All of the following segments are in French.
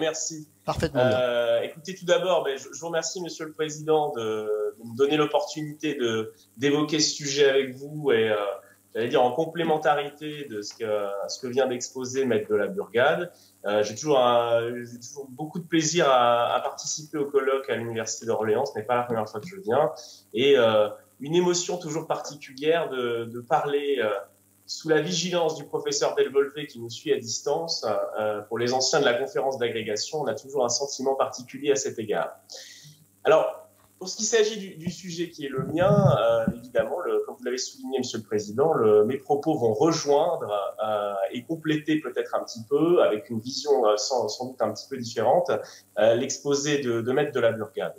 Merci. Parfaitement bien. Écoutez, tout d'abord, je vous remercie, Monsieur le Président, de me donner l'opportunité d'évoquer ce sujet avec vous et j'allais dire en complémentarité de ce que vient d'exposer Maître de la Burgade. J'ai toujours beaucoup de plaisir à participer au colloque à l'Université d'Orléans. Ce n'est pas la première fois que je viens. Et une émotion toujours particulière de parler sous la vigilance du professeur Delvolvé qui nous suit à distance. Pour les anciens de la conférence d'agrégation, on a toujours un sentiment particulier à cet égard. Alors, pour ce qui s'agit du sujet qui est le mien, évidemment, comme vous l'avez souligné, Monsieur le Président, mes propos vont rejoindre et compléter peut-être un petit peu, avec une vision sans doute un petit peu différente, l'exposé de Maître de la Burgade.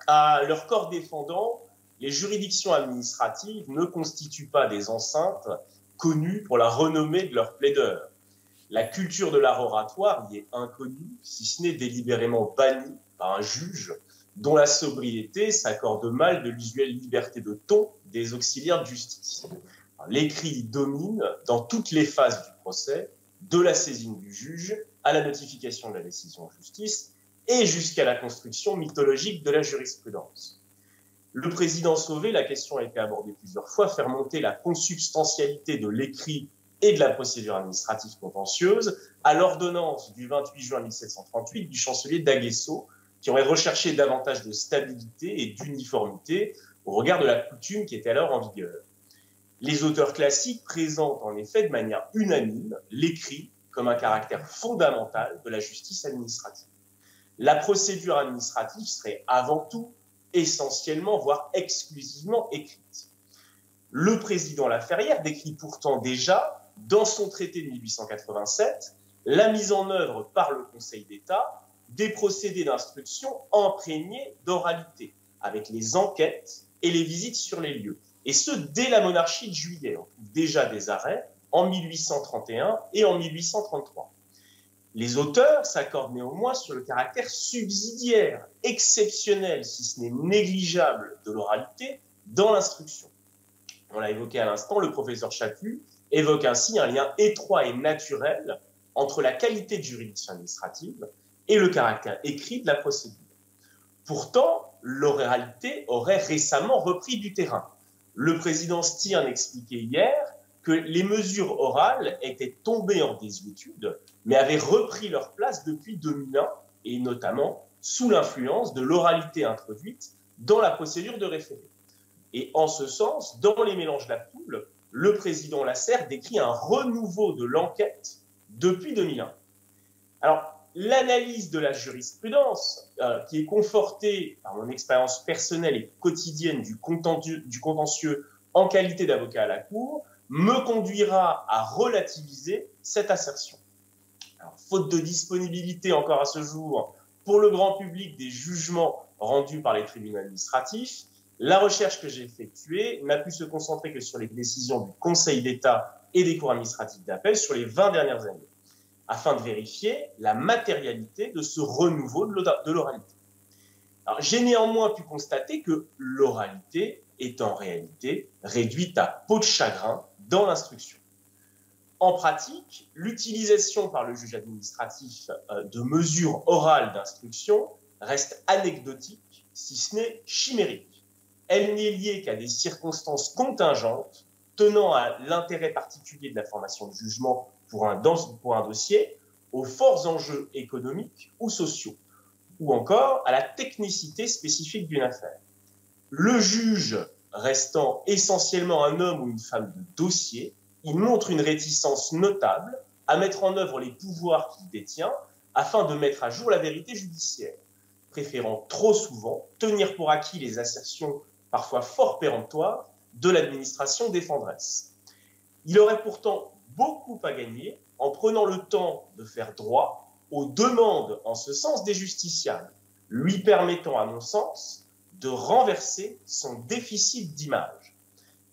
À leur corps défendant, les juridictions administratives ne constituent pas des enceintes connues pour la renommée de leurs plaideurs. La culture de l'art oratoire y est inconnue, si ce n'est délibérément bannie par un juge dont la sobriété s'accorde mal de l'usuelle liberté de ton des auxiliaires de justice. L'écrit domine dans toutes les phases du procès, de la saisine du juge à la notification de la décision de justice et jusqu'à la construction mythologique de la jurisprudence. Le président Sauvé, la question a été abordée plusieurs fois, faire monter la consubstantialité de l'écrit et de la procédure administrative contentieuse à l'ordonnance du 28 juin 1738 du chancelier d'Aguesseau, qui aurait recherché davantage de stabilité et d'uniformité au regard de la coutume qui était alors en vigueur. Les auteurs classiques présentent en effet de manière unanime l'écrit comme un caractère fondamental de la justice administrative. La procédure administrative serait avant tout, essentiellement, voire exclusivement écrite. Le président Laferrière décrit pourtant déjà, dans son traité de 1887, la mise en œuvre par le Conseil d'État des procédés d'instruction imprégnés d'oralité, avec les enquêtes et les visites sur les lieux. Et ce, dès la monarchie de Juillet. On trouve déjà des arrêts en 1831 et en 1833. Les auteurs s'accordent néanmoins sur le caractère subsidiaire, exceptionnel, si ce n'est négligeable, de l'oralité dans l'instruction. On l'a évoqué à l'instant, le professeur Chaput évoque ainsi un lien étroit et naturel entre la qualité de juridiction administrative et le caractère écrit de la procédure. Pourtant, l'oralité aurait récemment repris du terrain. Le président Stern expliquait hier que les mesures orales étaient tombées en désuétude, mais avaient repris leur place depuis 2001, et notamment sous l'influence de l'oralité introduite dans la procédure de référé. Et en ce sens, dans les mélanges d'Abdoul, le président Lasserre décrit un renouveau de l'enquête depuis 2001. Alors, l'analyse de la jurisprudence, qui est confortée par mon expérience personnelle et quotidienne du contentieux en qualité d'avocat à la Cour, me conduira à relativiser cette assertion. Alors, faute de disponibilité encore à ce jour pour le grand public des jugements rendus par les tribunaux administratifs, la recherche que j'ai effectuée n'a pu se concentrer que sur les décisions du Conseil d'État et des cours administratives d'appel sur les 20 dernières années, afin de vérifier la matérialité de ce renouveau de l'oralité. Alors, j'ai néanmoins pu constater que l'oralité est en réalité réduite à peau de chagrin dans l'instruction. En pratique, l'utilisation par le juge administratif de mesures orales d'instruction reste anecdotique, si ce n'est chimérique. Elle n'est liée qu'à des circonstances contingentes tenant à l'intérêt particulier de la formation de jugement pour un dossier, aux forts enjeux économiques ou sociaux, ou encore à la technicité spécifique d'une affaire. Le juge restant essentiellement un homme ou une femme de dossier, il montre une réticence notable à mettre en œuvre les pouvoirs qu'il détient afin de mettre à jour la vérité judiciaire, préférant trop souvent tenir pour acquis les assertions parfois fort péremptoires de l'administration défenderesse. Il aurait pourtant beaucoup à gagner en prenant le temps de faire droit aux demandes en ce sens des justiciables, lui permettant, à mon sens, de renverser son déficit d'image.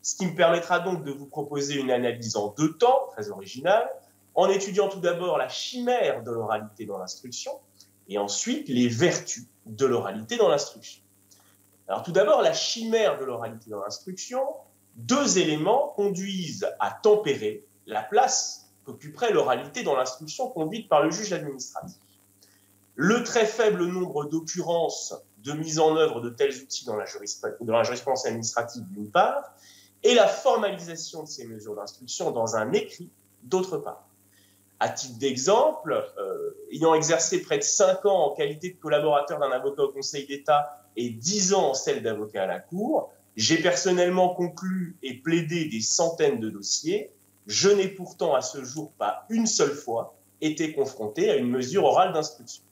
Ce qui me permettra donc de vous proposer une analyse en deux temps, très originale, en étudiant tout d'abord la chimère de l'oralité dans l'instruction, et ensuite les vertus de l'oralité dans l'instruction. Alors tout d'abord, la chimère de l'oralité dans l'instruction, deux éléments conduisent à tempérer la place qu'occuperait l'oralité dans l'instruction conduite par le juge administratif. le très faible nombre d'occurrences de mise en œuvre de tels outils dans la jurisprudence administrative d'une part, et la formalisation de ces mesures d'instruction dans un écrit d'autre part. À titre d'exemple, ayant exercé près de 5 ans en qualité de collaborateur d'un avocat au Conseil d'État et 10 ans en celle d'avocat à la Cour, j'ai personnellement conclu et plaidé des centaines de dossiers. Je n'ai pourtant à ce jour pas une seule fois été confronté à une mesure orale d'instruction.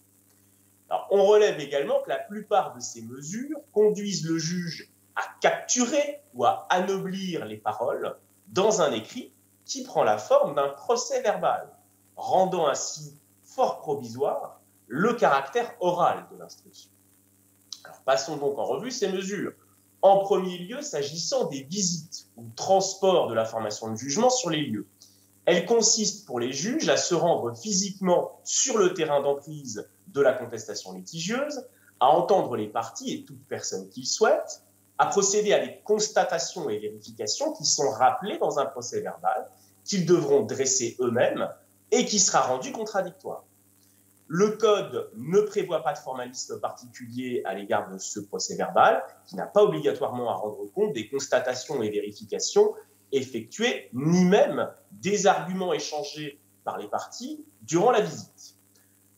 Alors, on relève également que la plupart de ces mesures conduisent le juge à capturer ou à anoblir les paroles dans un écrit qui prend la forme d'un procès verbal, rendant ainsi fort provisoire le caractère oral de l'instruction. Alors, passons donc en revue ces mesures. En premier lieu, s'agissant des visites ou transports de la formation de jugement sur les lieux. Elles consistent pour les juges à se rendre physiquement sur le terrain d'emprise de la contestation litigieuse, à entendre les parties et toute personne qu'ils souhaitent, à procéder à des constatations et vérifications qui sont rappelées dans un procès verbal, qu'ils devront dresser eux-mêmes et qui sera rendu contradictoire. Le Code ne prévoit pas de formalisme particulier à l'égard de ce procès verbal, qui n'a pas obligatoirement à rendre compte des constatations et vérifications effectuées, ni même des arguments échangés par les parties durant la visite.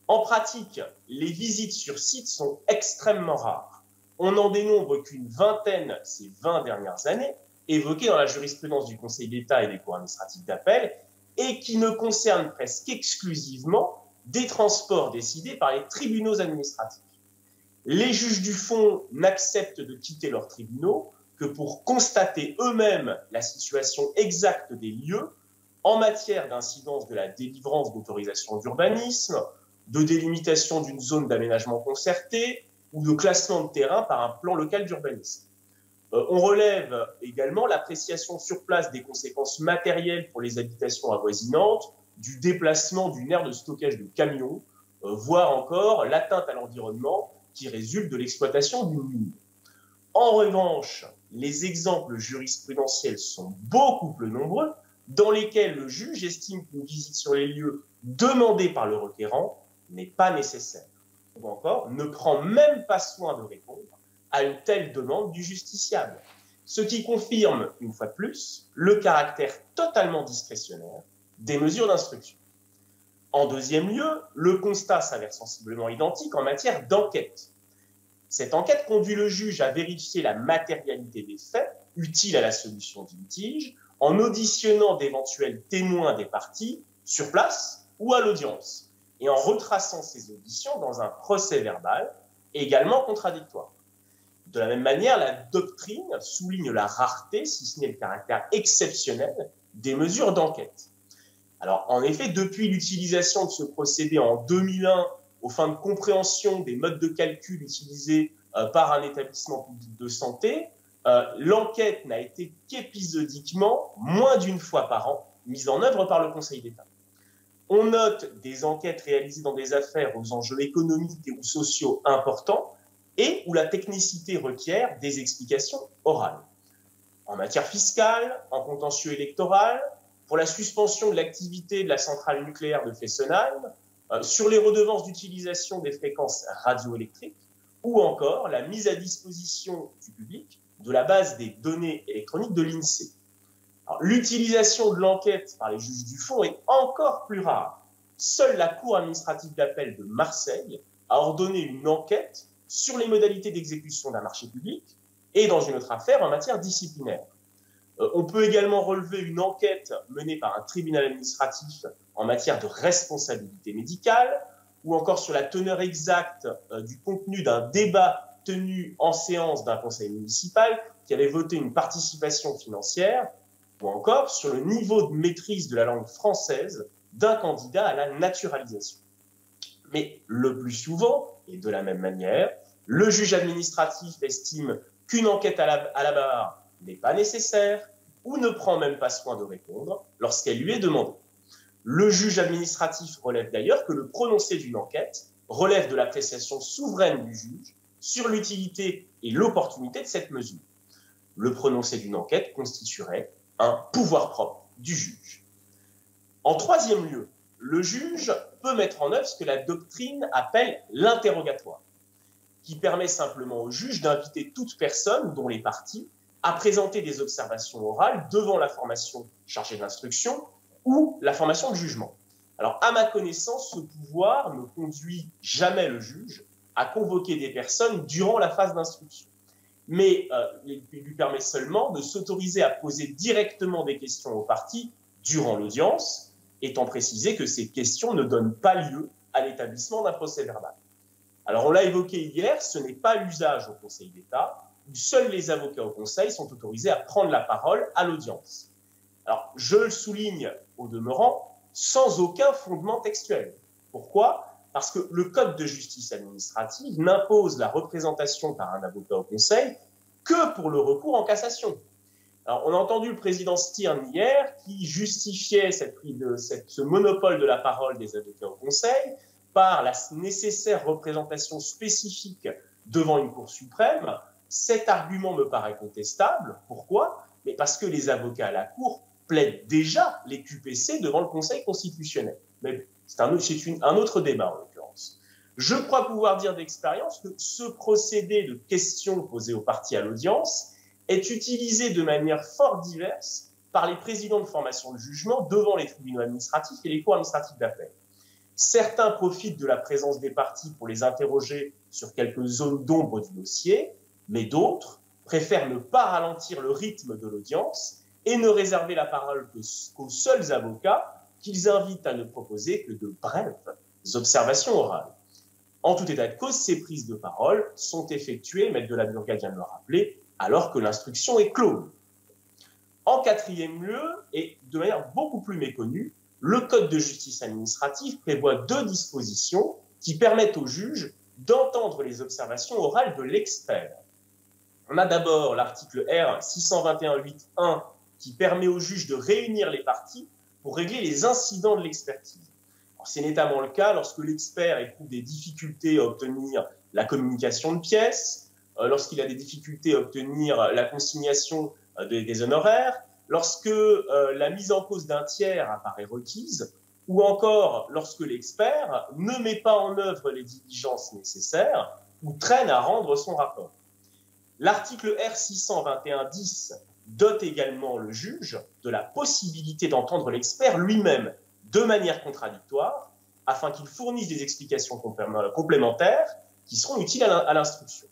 En pratique, les visites sur site sont extrêmement rares. On n'en dénombre qu'une vingtaine ces 20 dernières années, évoquées dans la jurisprudence du Conseil d'État et des cours administratifs d'appel, et qui ne concernent presque exclusivement des transports décidés par les tribunaux administratifs. Les juges du fond n'acceptent de quitter leurs tribunaux que pour constater eux-mêmes la situation exacte des lieux en matière d'incidence de la délivrance d'autorisation d'urbanisme, de délimitation d'une zone d'aménagement concerté ou de classement de terrain par un plan local d'urbanisme. On relève également l'appréciation sur place des conséquences matérielles pour les habitations avoisinantes, du déplacement d'une aire de stockage de camions, voire encore l'atteinte à l'environnement qui résulte de l'exploitation d'une mine. En revanche, les exemples jurisprudentiels sont beaucoup plus nombreux dans lesquels le juge estime qu'une visite sur les lieux demandée par le requérant n'est pas nécessaire, ou encore ne prend même pas soin de répondre à une telle demande du justiciable, ce qui confirme, une fois de plus, le caractère totalement discrétionnaire des mesures d'instruction. En deuxième lieu, le constat s'avère sensiblement identique en matière d'enquête. Cette enquête conduit le juge à vérifier la matérialité des faits utiles à la solution du litige en auditionnant d'éventuels témoins des parties sur place ou à l'audience et en retraçant ces auditions dans un procès verbal également contradictoire. De la même manière, la doctrine souligne la rareté, si ce n'est le caractère exceptionnel, des mesures d'enquête. Alors, en effet, depuis l'utilisation de ce procédé en 2001 aux fins de compréhension des modes de calcul utilisés par un établissement public de santé, l'enquête n'a été qu'épisodiquement, moins d'une fois par an, mise en œuvre par le Conseil d'État. On note des enquêtes réalisées dans des affaires aux enjeux économiques et ou sociaux importants et où la technicité requiert des explications orales. En matière fiscale, en contentieux électoral, pour la suspension de l'activité de la centrale nucléaire de Fessenheim, sur les redevances d'utilisation des fréquences radioélectriques, ou encore la mise à disposition du public de la base des données électroniques de l'INSEE. L'utilisation de l'enquête par les juges du fond est encore plus rare. Seule la Cour administrative d'appel de Marseille a ordonné une enquête sur les modalités d'exécution d'un marché public et dans une autre affaire en matière disciplinaire. On peut également relever une enquête menée par un tribunal administratif en matière de responsabilité médicale ou encore sur la teneur exacte du contenu d'un débat tenu en séance d'un conseil municipal qui avait voté une participation financière ou encore sur le niveau de maîtrise de la langue française d'un candidat à la naturalisation. Mais le plus souvent, et de la même manière, le juge administratif estime qu'une enquête à la barre n'est pas nécessaire ou ne prend même pas soin de répondre lorsqu'elle lui est demandée. Le juge administratif relève d'ailleurs que le prononcé d'une enquête relève de l'appréciation souveraine du juge sur l'utilité et l'opportunité de cette mesure. Le prononcé d'une enquête constituerait un pouvoir propre du juge. En troisième lieu, le juge peut mettre en œuvre ce que la doctrine appelle l'interrogatoire, qui permet simplement au juge d'inviter toute personne dont les parties à présenter des observations orales devant la formation chargée de l'instruction ou la formation de jugement. Alors, à ma connaissance, ce pouvoir ne conduit jamais le juge à convoquer des personnes durant la phase d'instruction. Mais il lui permet seulement de s'autoriser à poser directement des questions aux parties durant l'audience, étant précisé que ces questions ne donnent pas lieu à l'établissement d'un procès verbal. Alors, on l'a évoqué hier, ce n'est pas l'usage au Conseil d'État, où seuls les avocats au Conseil sont autorisés à prendre la parole à l'audience. Alors, je le souligne au demeurant, sans aucun fondement textuel. Pourquoi ? Parce que le Code de justice administrative n'impose la représentation par un avocat au Conseil que pour le recours en cassation. Alors, on a entendu le président Stirn hier qui justifiait ce monopole de la parole des avocats au Conseil par la nécessaire représentation spécifique devant une Cour suprême. Cet argument me paraît contestable. Pourquoi ? Mais parce que les avocats à la Cour plaident déjà les QPC devant le Conseil constitutionnel. Mais c'est un autre débat en l'occurrence. Je crois pouvoir dire d'expérience que ce procédé de questions posées aux parties à l'audience est utilisé de manière fort diverse par les présidents de formation de jugement devant les tribunaux administratifs et les cours administratifs d'appel. Certains profitent de la présence des parties pour les interroger sur quelques zones d'ombre du dossier, mais d'autres préfèrent ne pas ralentir le rythme de l'audience et ne réserver la parole qu'aux seuls avocats qu'ils invitent à ne proposer que de brèves observations orales. En tout état de cause, ces prises de parole sont effectuées, Maître de la Burgade vient de le rappeler, alors que l'instruction est close. En quatrième lieu, et de manière beaucoup plus méconnue, le Code de justice administrative prévoit 2 dispositions qui permettent au juge d'entendre les observations orales de l'expert. On a d'abord l'article R 621.8.1 qui permet au juge de réunir les parties pour régler les incidents de l'expertise. C'est notamment le cas lorsque l'expert éprouve des difficultés à obtenir la communication de pièces, lorsqu'il a des difficultés à obtenir la consignation des honoraires, lorsque la mise en cause d'un tiers apparaît requise, ou encore lorsque l'expert ne met pas en œuvre les diligences nécessaires ou traîne à rendre son rapport. L'article R 621.10 dote également le juge de la possibilité d'entendre l'expert lui-même de manière contradictoire afin qu'il fournisse des explications complémentaires qui seront utiles à l'instruction.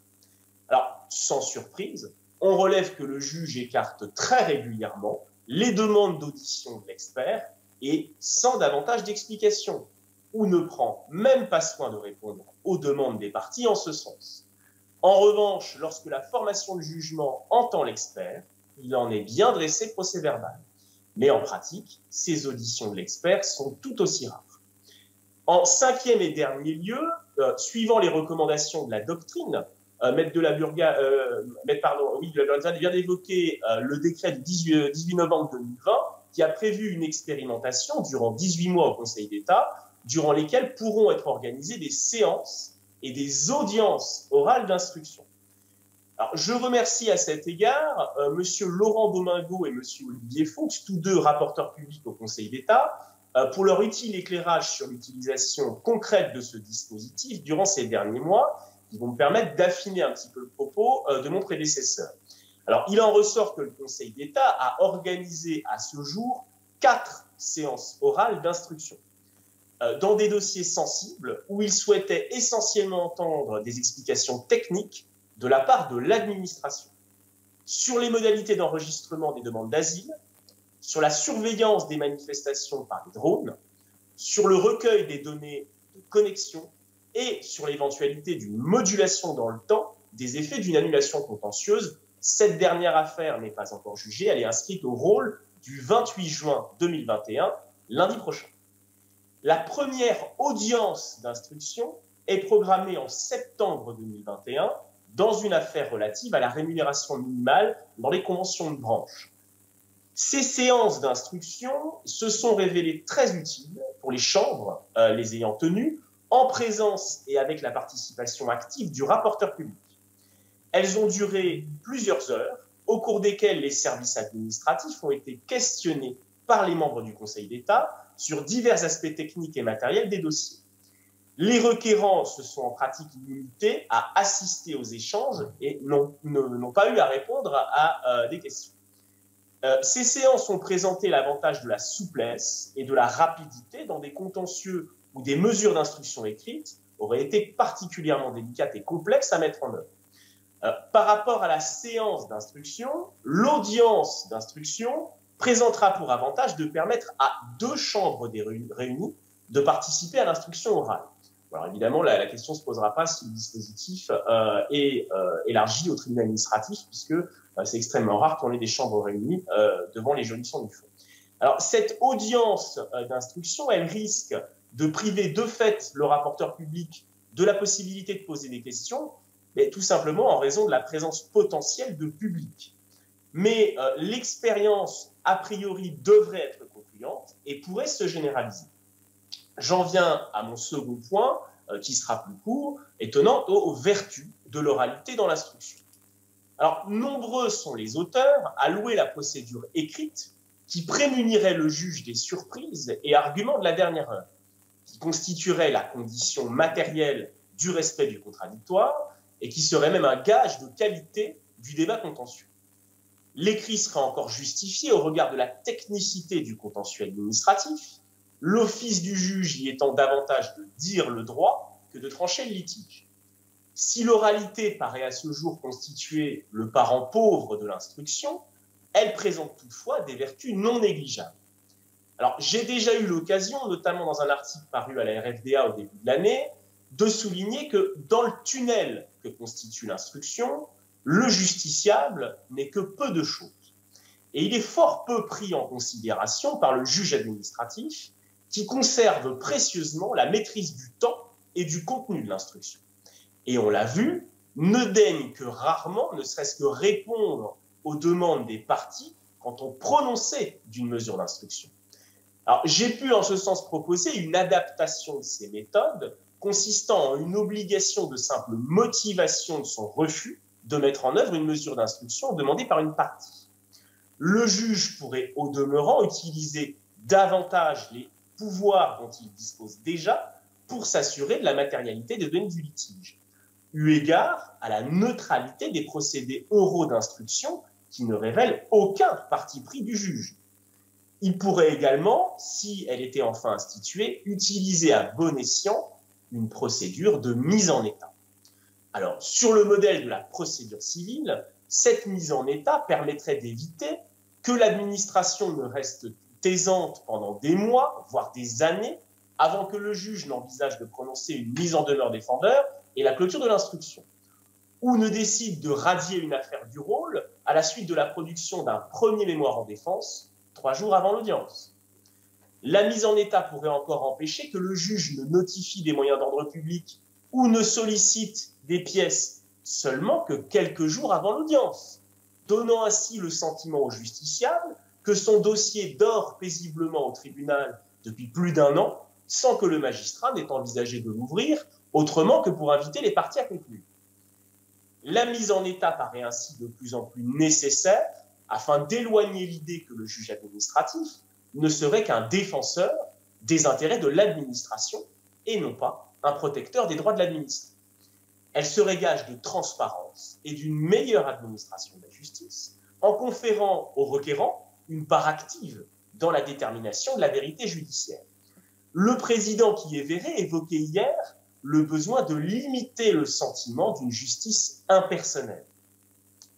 Alors, sans surprise, on relève que le juge écarte très régulièrement les demandes d'audition de l'expert et sans davantage d'explications, ou ne prend même pas soin de répondre aux demandes des parties en ce sens. En revanche, lorsque la formation de jugement entend l'expert, il en est bien dressé procès-verbal. Mais en pratique, ces auditions de l'expert sont tout aussi rares. En cinquième et dernier lieu, suivant les recommandations de la doctrine, Maître de la Burgade vient d'évoquer le décret du 18 novembre 2020 qui a prévu une expérimentation durant 18 mois au Conseil d'État, durant lesquelles pourront être organisées des séances et des audiences orales d'instruction. Alors, je remercie à cet égard M. Laurent Domingo et M. Olivier Fuchs, tous deux rapporteurs publics au Conseil d'État, pour leur utile éclairage sur l'utilisation concrète de ce dispositif durant ces derniers mois, qui vont me permettre d'affiner un petit peu le propos de mon prédécesseur. Alors, il en ressort que le Conseil d'État a organisé à ce jour 4 séances orales d'instruction dans des dossiers sensibles où il souhaitait essentiellement entendre des explications techniques de la part de l'administration sur les modalités d'enregistrement des demandes d'asile, sur la surveillance des manifestations par les drones, sur le recueil des données de connexion et sur l'éventualité d'une modulation dans le temps des effets d'une annulation contentieuse. Cette dernière affaire n'est pas encore jugée, elle est inscrite au rôle du 28 juin 2021, lundi prochain. La première audience d'instruction est programmée en septembre 2021 dans une affaire relative à la rémunération minimale dans les conventions de branche. Ces séances d'instruction se sont révélées très utiles pour les chambres les ayant tenues, en présence et avec la participation active du rapporteur public. Elles ont duré plusieurs heures, au cours desquelles les services administratifs ont été questionnés par les membres du Conseil d'État sur divers aspects techniques et matériels des dossiers. Les requérants se sont en pratique limités à assister aux échanges et n'ont pas eu à répondre à des questions. Ces séances ont présenté l'avantage de la souplesse et de la rapidité dans des contentieux où des mesures d'instruction écrites auraient été particulièrement délicates et complexes à mettre en œuvre. Par rapport à la séance d'instruction, l'audience d'instruction présentera pour avantage de permettre à 2 chambres des réunies de participer à l'instruction orale. Alors évidemment, la question ne se posera pas si le dispositif est élargi au tribunal administratif, puisque c'est extrêmement rare qu'on ait des chambres réunies devant les juridictions du fond. Alors cette audience d'instruction, elle risque de priver de fait le rapporteur public de la possibilité de poser des questions, mais tout simplement en raison de la présence potentielle de public. Mais l'expérience, a priori, devrait être concluante et pourrait se généraliser. J'en viens à mon second point, qui sera plus court, et tenant aux vertus de l'oralité dans l'instruction. Alors, nombreux sont les auteurs à louer la procédure écrite qui prémunirait le juge des surprises et arguments de la dernière heure, qui constituerait la condition matérielle du respect du contradictoire et qui serait même un gage de qualité du débat contentieux. L'écrit serait encore justifié au regard de la technicité du contentieux administratif, l'office du juge y étant davantage de dire le droit que de trancher le litige. Si l'oralité paraît à ce jour constituer le parent pauvre de l'instruction, elle présente toutefois des vertus non négligeables. Alors, j'ai déjà eu l'occasion, notamment dans un article paru à la RFDA au début de l'année, de souligner que dans le tunnel que constitue l'instruction, le justiciable n'est que peu de choses. Et il est fort peu pris en considération par le juge administratif qui conserve précieusement la maîtrise du temps et du contenu de l'instruction. Et on l'a vu, ne daigne que rarement, ne serait-ce que répondre aux demandes des parties quand on prononçait d'une mesure d'instruction. Alors, j'ai pu en ce sens proposer une adaptation de ces méthodes consistant en une obligation de simple motivation de son refus de mettre en œuvre une mesure d'instruction demandée par une partie. Le juge pourrait au demeurant utiliser davantage les pouvoirs dont il dispose déjà pour s'assurer de la matérialité des données du litige, eu égard à la neutralité des procédés oraux d'instruction qui ne révèlent aucun parti pris du juge. Il pourrait également, si elle était enfin instituée, utiliser à bon escient une procédure de mise en état. Alors, sur le modèle de la procédure civile, cette mise en état permettrait d'éviter que l'administration ne reste taisante pendant des mois, voire des années, avant que le juge n'envisage de prononcer une mise en demeure défendeur et la clôture de l'instruction, ou ne décide de radier une affaire du rôle à la suite de la production d'un premier mémoire en défense, 3 jours avant l'audience. La mise en état pourrait encore empêcher que le juge ne notifie des moyens d'ordre public ou ne sollicite des pièces seulement que quelques jours avant l'audience, donnant ainsi le sentiment au justiciable que son dossier dort paisiblement au tribunal depuis plus d'1 an sans que le magistrat n'ait envisagé de l'ouvrir autrement que pour inviter les parties à conclure. La mise en état paraît ainsi de plus en plus nécessaire afin d'éloigner l'idée que le juge administratif ne serait qu'un défenseur des intérêts de l'administration et non pas un protecteur des droits de l'administré. Elle serait gage de transparence et d'une meilleure administration de la justice en conférant aux requérants une part active dans la détermination de la vérité judiciaire. Le président qui est verré évoquait hier le besoin de limiter le sentiment d'une justice impersonnelle.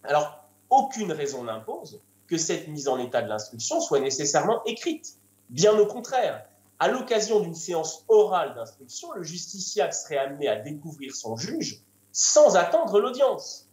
Alors, aucune raison n'impose que cette mise en état de l'instruction soit nécessairement écrite. Bien au contraire, à l'occasion d'une séance orale d'instruction, le justiciable serait amené à découvrir son juge sans attendre l'audience.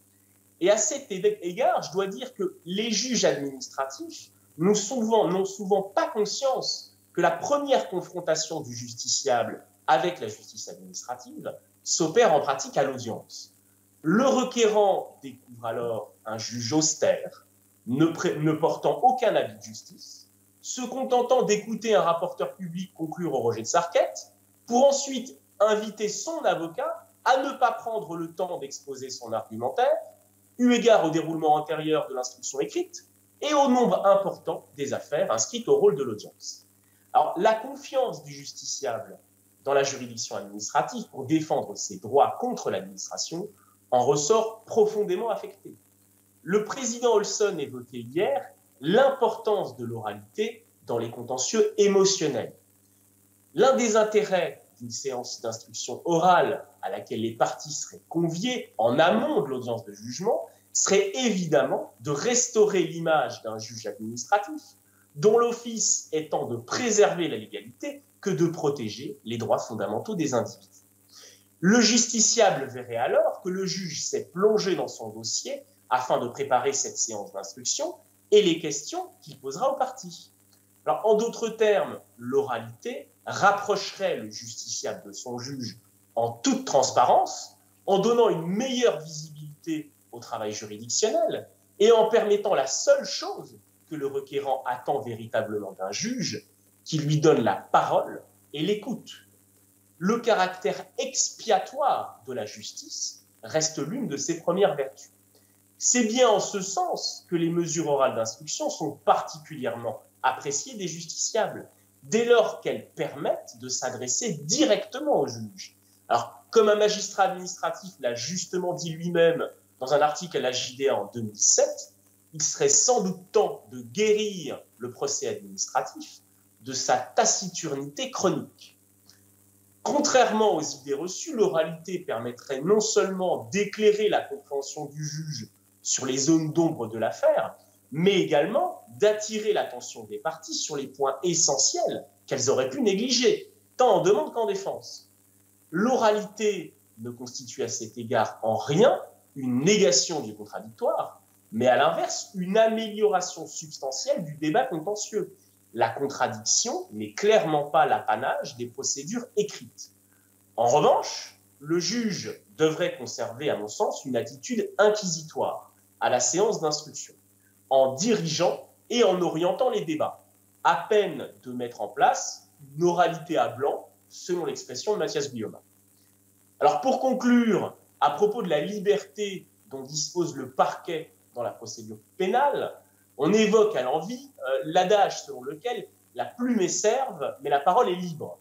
Et à cet égard, je dois dire que les juges administratifs n'ont souvent pas conscience que la première confrontation du justiciable avec la justice administrative s'opère en pratique à l'audience. Le requérant découvre alors un juge austère, ne portant aucun avis de justice, se contentant d'écouter un rapporteur public conclure au rejet de sa requête, pour ensuite inviter son avocat à ne pas prendre le temps d'exposer son argumentaire, eu égard au déroulement antérieur de l'instruction écrite et au nombre important des affaires inscrites au rôle de l'audience. Alors, la confiance du justiciable dans la juridiction administrative pour défendre ses droits contre l'administration en ressort profondément affectée. Le président Olson évoquait hier l'importance de l'oralité dans les contentieux émotionnels. L'un des intérêts d'une séance d'instruction orale à laquelle les parties seraient conviées en amont de l'audience de jugement serait évidemment de restaurer l'image d'un juge administratif dont l'office étant de préserver la légalité que de protéger les droits fondamentaux des individus. Le justiciable verrait alors que le juge s'est plongé dans son dossier afin de préparer cette séance d'instruction et les questions qu'il posera aux parties. Alors, en d'autres termes, l'oralité rapprocherait le justiciable de son juge en toute transparence, en donnant une meilleure visibilité au travail juridictionnel et en permettant la seule chose que le requérant attend véritablement d'un juge, qui lui donne la parole et l'écoute. Le caractère expiatoire de la justice reste l'une de ses premières vertus. C'est bien en ce sens que les mesures orales d'instruction sont particulièrement appréciées des justiciables, dès lors qu'elles permettent de s'adresser directement au juge. Alors, comme un magistrat administratif l'a justement dit lui-même dans un article à la JDA en 2007, il serait sans doute temps de guérir le procès administratif de sa taciturnité chronique. Contrairement aux idées reçues, l'oralité permettrait non seulement d'éclairer la compréhension du juge sur les zones d'ombre de l'affaire, mais également d'attirer l'attention des parties sur les points essentiels qu'elles auraient pu négliger, tant en demande qu'en défense. L'oralité ne constitue à cet égard en rien une négation du contradictoire, mais à l'inverse, une amélioration substantielle du débat contentieux. La contradiction n'est clairement pas l'apanage des procédures écrites. En revanche, le juge devrait conserver, à mon sens, une attitude inquisitoire à la séance d'instruction, en dirigeant et en orientant les débats, à peine de mettre en place une oralité à blanc, selon l'expression de Mathias Guillaume. Alors pour conclure, à propos de la liberté dont dispose le parquet dans la procédure pénale, on évoque à l'envi l'adage selon lequel la plume est serve, mais la parole est libre.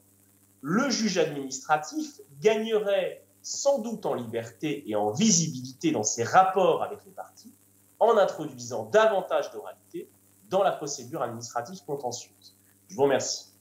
Le juge administratif gagnerait sans doute en liberté et en visibilité dans ses rapports avec les parties, en introduisant davantage d'oralité dans la procédure administrative contentieuse. Je vous remercie.